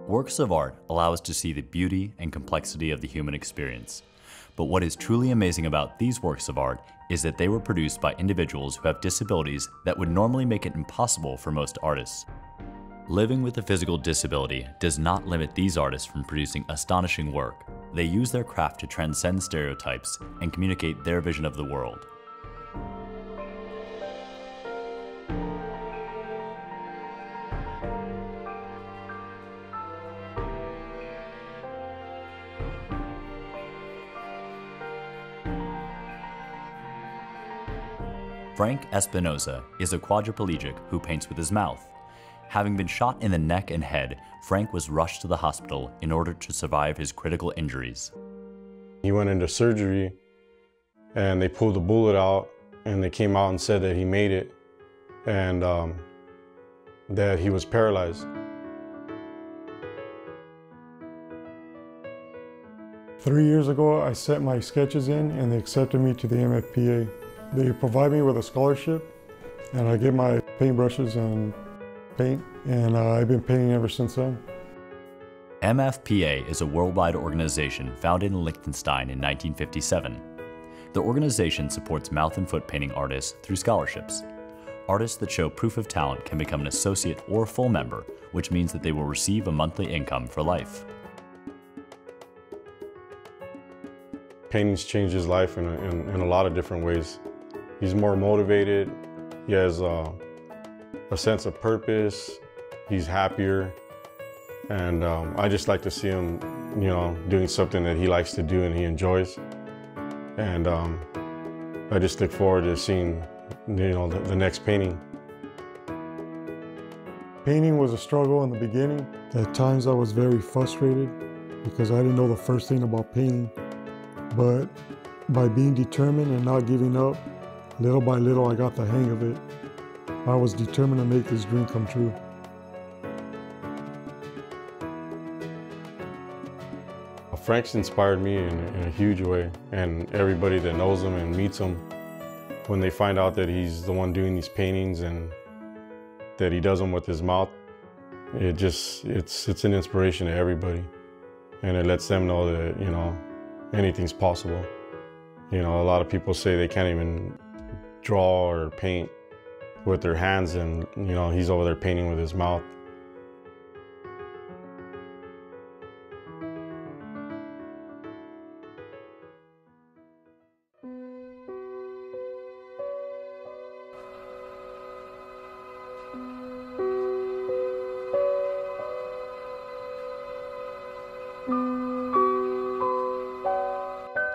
Works of art allow us to see the beauty and complexity of the human experience. But what is truly amazing about these works of art is that they were produced by individuals who have disabilities that would normally make it impossible for most artists. Living with a physical disability does not limit these artists from producing astonishing work. They use their craft to transcend stereotypes and communicate their vision of the world. Frank Espinoza is a quadriplegic who paints with his mouth. Having been shot in the neck and head, Frank was rushed to the hospital in order to survive his critical injuries. He went into surgery and they pulled the bullet out and they came out and said that he made it and that he was paralyzed. 3 years ago, I sent my sketches in and they accepted me to the MFPA. They provide me with a scholarship and I get my paintbrushes and paint, and I've been painting ever since then. MFPA is a worldwide organization founded in Liechtenstein in 1957. The organization supports mouth and foot painting artists through scholarships. Artists that show proof of talent can become an associate or full member, which means that they will receive a monthly income for life. Paintings changed his life in a lot of different ways. He's more motivated, he has a sense of purpose, he's happier, and I just like to see him, doing something that he likes to do and he enjoys. And I just look forward to seeing, the next painting. Painting was a struggle in the beginning. At times I was very frustrated because I didn't know the first thing about painting. But by being determined and not giving up, little by little I got the hang of it. I was determined to make this dream come true. Frank's inspired me in a huge way, and everybody that knows him and meets him, when they find out that he's the one doing these paintings and that he does them with his mouth, it's an inspiration to everybody. And it lets them know that, anything's possible. A lot of people say they can't even draw or paint with their hands, and he's over there painting with his mouth.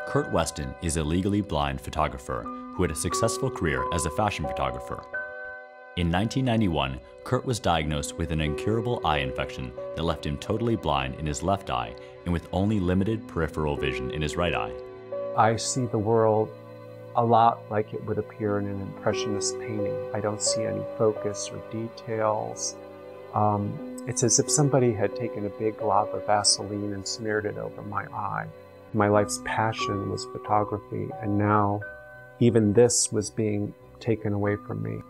Kurt Weston is a legally blind photographer who had a successful career as a fashion photographer. In 1991, Kurt was diagnosed with an incurable eye infection that left him totally blind in his left eye and with only limited peripheral vision in his right eye. I see the world a lot like it would appear in an Impressionist painting. I don't see any focus or details. It's as if somebody had taken a big glob of Vaseline and smeared it over my eye. My life's passion was photography, and now even this was being taken away from me.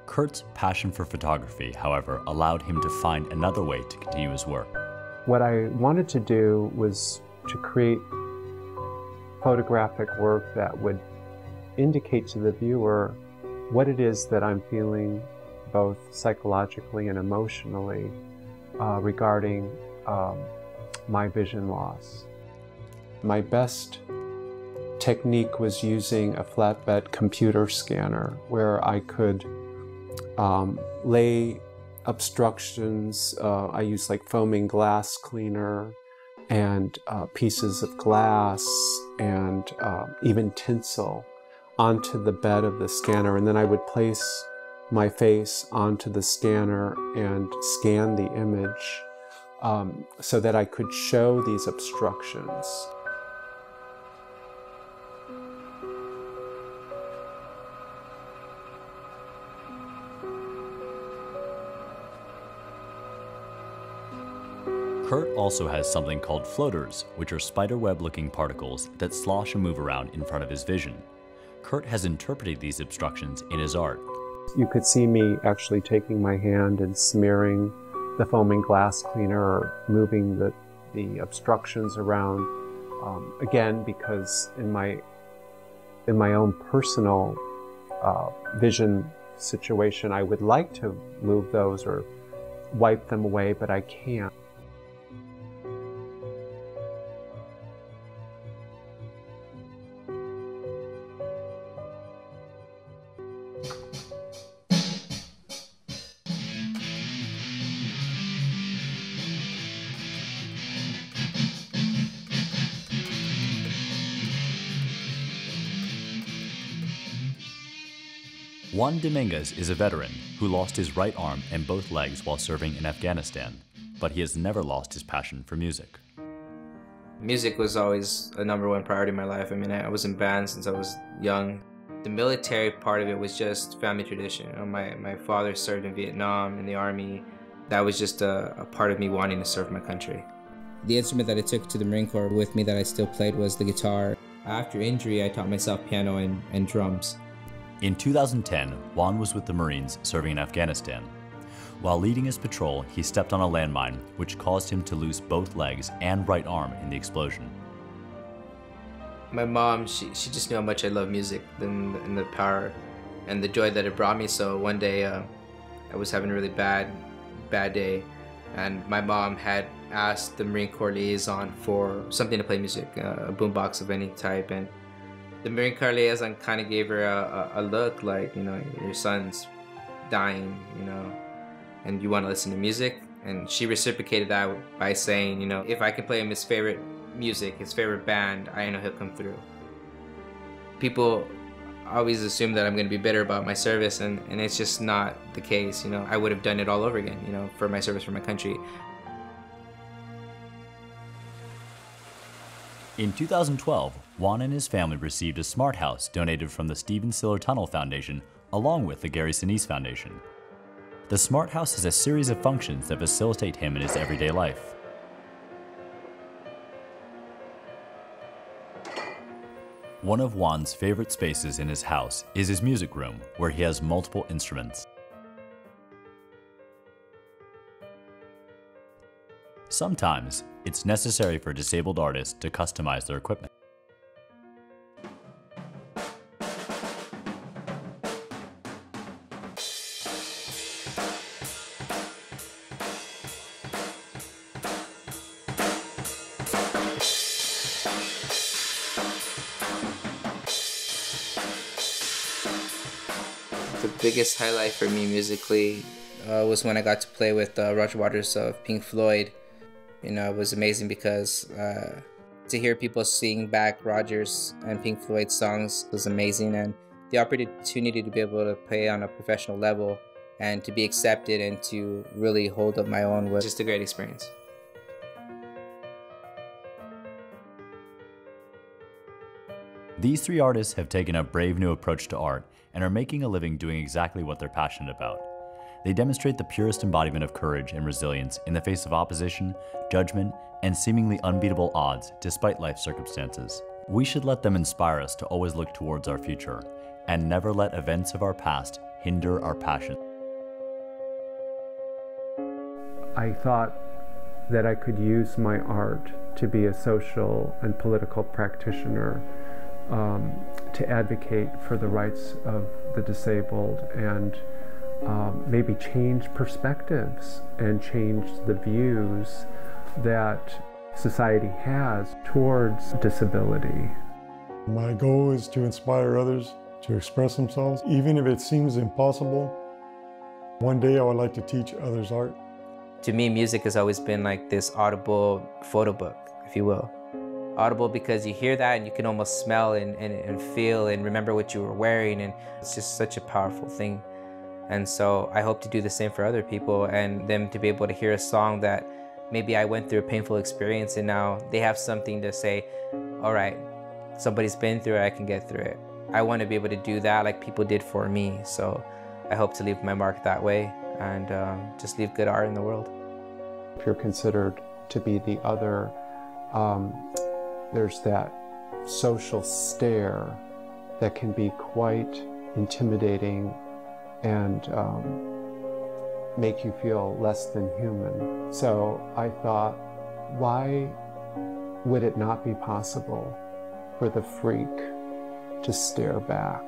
Kurt's passion for photography, however, allowed him to find another way to continue his work. What I wanted to do was to create photographic work that would indicate to the viewer what it is that I'm feeling both psychologically and emotionally regarding my vision loss. My best technique was using a flatbed computer scanner where I could lay obstructions. I use like foaming glass cleaner and pieces of glass and even tinsel onto the bed of the scanner, and then I would place my face onto the scanner and scan the image so that I could show these obstructions. Kurt also has something called floaters, which are spiderweb-looking particles that slosh and move around in front of his vision. Kurt has interpreted these obstructions in his art. You could see me actually taking my hand and smearing the foaming glass cleaner or moving the obstructions around. Again, because in my own personal vision situation, I would like to move those or wipe them away, but I can't. Juan Dominguez is a veteran who lost his right arm and both legs while serving in Afghanistan, but he has never lost his passion for music. Music was always a #1 priority in my life. I mean, I was in band since I was young. The military part of it was just family tradition. You know, my father served in Vietnam in the Army. That was just a part of me wanting to serve my country. The instrument that I took to the Marine Corps with me that I still played was the guitar. After injury, I taught myself piano and drums. In 2010, Juan was with the Marines serving in Afghanistan. While leading his patrol, he stepped on a landmine, which caused him to lose both legs and right arm in the explosion. My mom, she just knew how much I love music and the power and the joy that it brought me. So one day I was having a really bad day, and my mom had asked the Marine Corps liaison for something to play music, a boombox of any type, and the Marine Corps liaison kind of gave her a look like, you know, your son's dying, you know, and you want to listen to music. And she reciprocated that by saying, you know, if I can play him his favorite music, his favorite band, I know he'll come through. People always assume that I'm going to be bitter about my service, and it's just not the case. You know, I would have done it all over again, you know, for my service for my country. In 2012, Juan and his family received a smart house donated from the Stephen Siller Tunnel Foundation, along with the Gary Sinise Foundation. The smart house has a series of functions that facilitate him in his everyday life. One of Juan's favorite spaces in his house is his music room, where he has multiple instruments. Sometimes, it's necessary for disabled artists to customize their equipment. The biggest highlight for me musically was when I got to play with Roger Waters of Pink Floyd. You know, it was amazing because to hear people sing back Rogers and Pink Floyd songs was amazing, and the opportunity to be able to play on a professional level and to be accepted and to really hold up my own was just a great experience. These three artists have taken a brave new approach to art and are making a living doing exactly what they're passionate about. They demonstrate the purest embodiment of courage and resilience in the face of opposition, judgment, and seemingly unbeatable odds despite life circumstances. We should let them inspire us to always look towards our future and never let events of our past hinder our passion. I thought that I could use my art to be a social and political practitioner, to advocate for the rights of the disabled and maybe change perspectives and change the views that society has towards disability. My goal is to inspire others to express themselves, even if it seems impossible. One day I would like to teach others art. To me, music has always been like this audible photo book, if you will. Audible because you hear that and you can almost smell and feel and remember what you were wearing, and it's just such a powerful thing. And so I hope to do the same for other people, and them to be able to hear a song that maybe I went through a painful experience and now they have something to say, all right, somebody's been through it, I can get through it. I want to be able to do that like people did for me. So I hope to leave my mark that way and just leave good art in the world. If you're considered to be the other, there's that social stare that can be quite intimidating and make you feel less than human. So I thought, why would it not be possible for the freak to stare back?